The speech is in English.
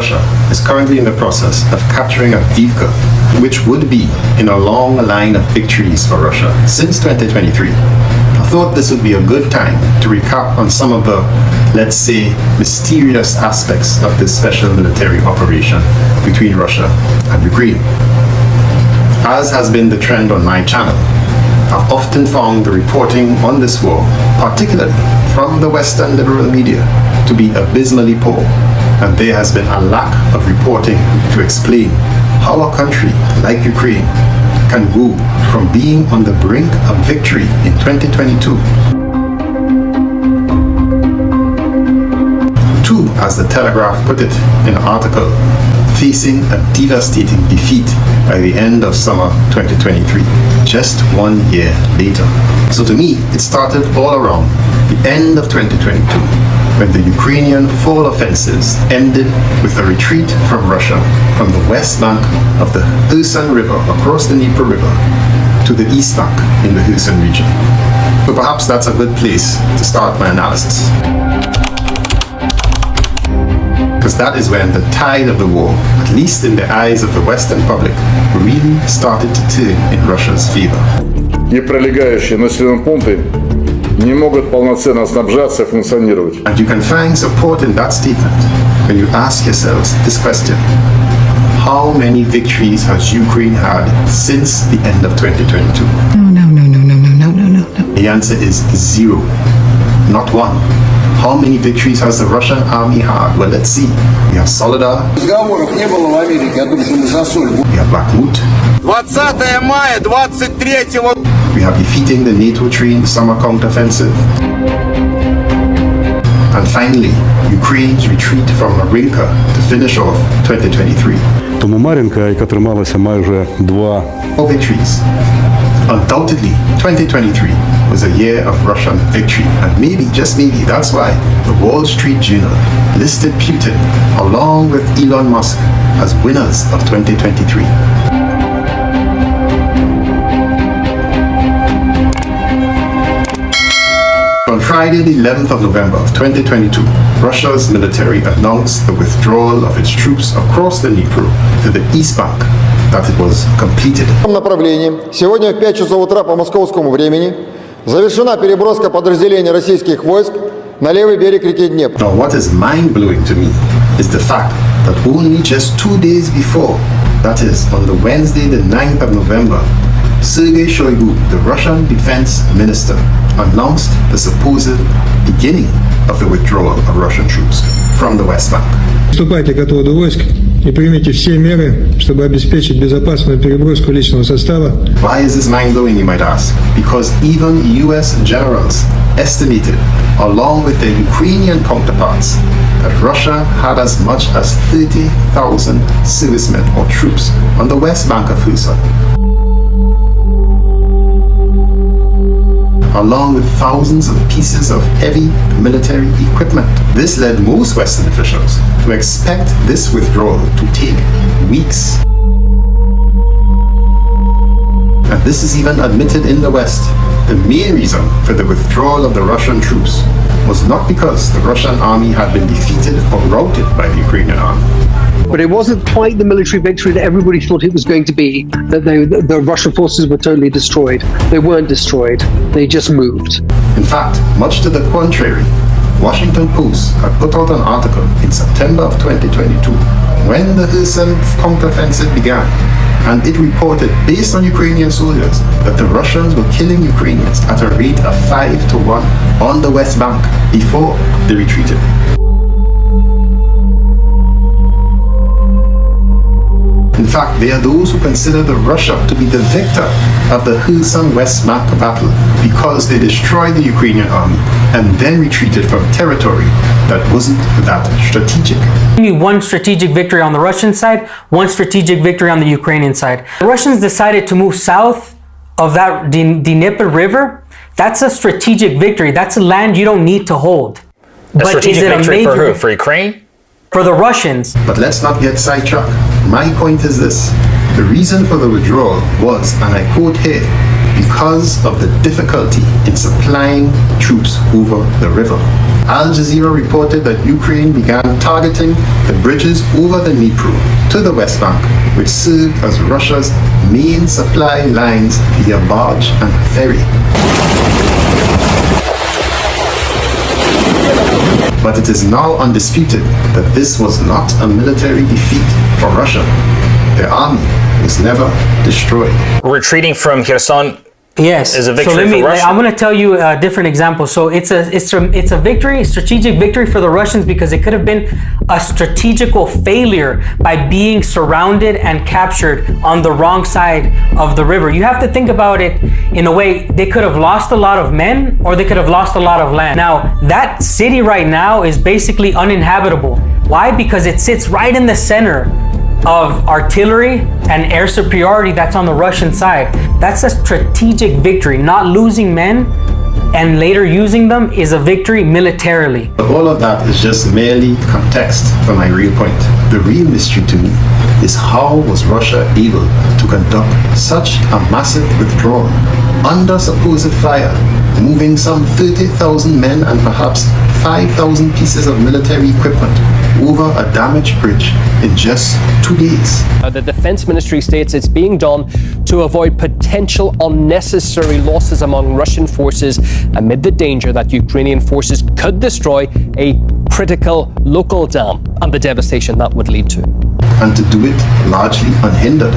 Russia is currently in the process of capturing Avdiivka, which would be in a long line of victories for Russia since 2023. I thought this would be a good time to recap on some of the, let's say, mysterious aspects of this special military operation between Russia and Ukraine. As has been the trend on my channel, I've often found the reporting on this war, particularly from the Western liberal media, to be abysmally poor, and there has been a lack of reporting to explain how a country like Ukraine can go from being on the brink of victory in 2022 to, as the Telegraph put it in an article, facing a devastating defeat by the end of summer 2023, just 1 year later. So to me, it started all around the end of 2022, when the Ukrainian fall offensives ended with a retreat from Russia from the west bank of the Kherson River across the Dnieper River to the east bank in the Kherson region. So perhaps that's a good place to start my analysis, because that is when the tide of the war, at least in the eyes of the Western public, really started to turn in Russia's favor. И прилегающие населенные пункты не могут полноценно снабжаться и функционировать. And you can find support in that statement when you ask yourselves this question: how many victories has Ukraine had since the end of 2022? No. The answer is 0, not 1. How many victories has the Russian army had? Well, let's see. We have Soledar. We have Bakhmut. 20 мая 23-го. We have defeating the NATO-trained summer counteroffensive. And finally, Ukraine's retreat from Marinka to finish off 2023. Тому Мар'їнка, яка трималася майже 2 All victories. Undoubtedly, 2023 was a year of Russian victory, and maybe, just maybe, that's why the Wall Street Journal listed Putin along with Elon Musk as winners of 2023. On Friday, the 11th of November of 2022, Russia's military announced the withdrawal of its troops across the Dnieper to the east bank, that it was completed. В этом направлении сегодня в 5 часов утра по московскому времени завершена переброска подразделений российских войск на левый берег реки Днепр. Now, what is mind-blowing to me is the fact that only just 2 days before, that is, on the Wednesday, the 9th of November, Sergei Shoigu, the Russian defense minister, announced the supposed beginning of the withdrawal of Russian troops from the West Bank. Приступайте к отводу войск и примите все меры, чтобы обеспечить безопасную переброску личного состава. Why is this mind-blowing, you might ask? Because even US generals estimated, along with their Ukrainian counterparts, that Russia had as much as 30,000 servicemen or troops on the west bank of Kherson, along with thousands of pieces of heavy military equipment. This led most Western officials to expect this withdrawal to take weeks. And this is even admitted in the West. The main reason for the withdrawal of the Russian troops was not because the Russian army had been defeated or routed by the Ukrainian army. But it wasn't quite the military victory that everybody thought it was going to be, that the Russian forces were totally destroyed. They weren't destroyed, they just moved. In fact, much to the contrary, Washington Post had put out an article in September of 2022 when the Kherson counteroffensive began, and it reported, based on Ukrainian soldiers, that the Russians were killing Ukrainians at a rate of 5 to 1 on the West Bank before they retreated. In fact, there are those who consider the Russia to be the victor of the Kherson West Bank battle because they destroyed the Ukrainian army and then retreated from territory that wasn't that strategic. One strategic victory on the Russian side, one strategic victory on the Ukrainian side. The Russians decided to move south of that Dnieper River. That's a strategic victory. That's a land you don't need to hold. A strategic victory for who? For Ukraine? For the Russians. But let's not get sidetracked. My point is this: the reason for the withdrawal was, and I quote here, because of the difficulty in supplying troops over the river. Al Jazeera reported that Ukraine began targeting the bridges over the Dnipro to the West Bank, which served as Russia's main supply lines via barge and ferry. But it is now undisputed that this was not a military defeat for Russia. Their army was never destroyed. Retreating from Kherson yes. is a victory so let me, for Russia? I'm going to tell you a different example. So it's a victory, strategic victory for the Russians because it could have been a strategical failure by being surrounded and captured on the wrong side of the river. You have to think about it in a way, they could have lost a lot of men or they could have lost a lot of land. Now, that city right now is basically uninhabitable. Why? Because it sits right in the center of artillery and air superiority that's on the Russian side. That's a strategic victory. Not losing men and later using them is a victory militarily. But all of that is just merely context for my real point. The real mystery to me is how was Russia able to conduct such a massive withdrawal under supposed fire, moving some 30,000 men and perhaps 5,000 pieces of military equipment over a damaged bridge in just 2 days. The Defense Ministry states it's being done to avoid potential unnecessary losses among Russian forces amid the danger that Ukrainian forces could destroy a critical local dam and the devastation that would lead to. And to do it largely unhindered.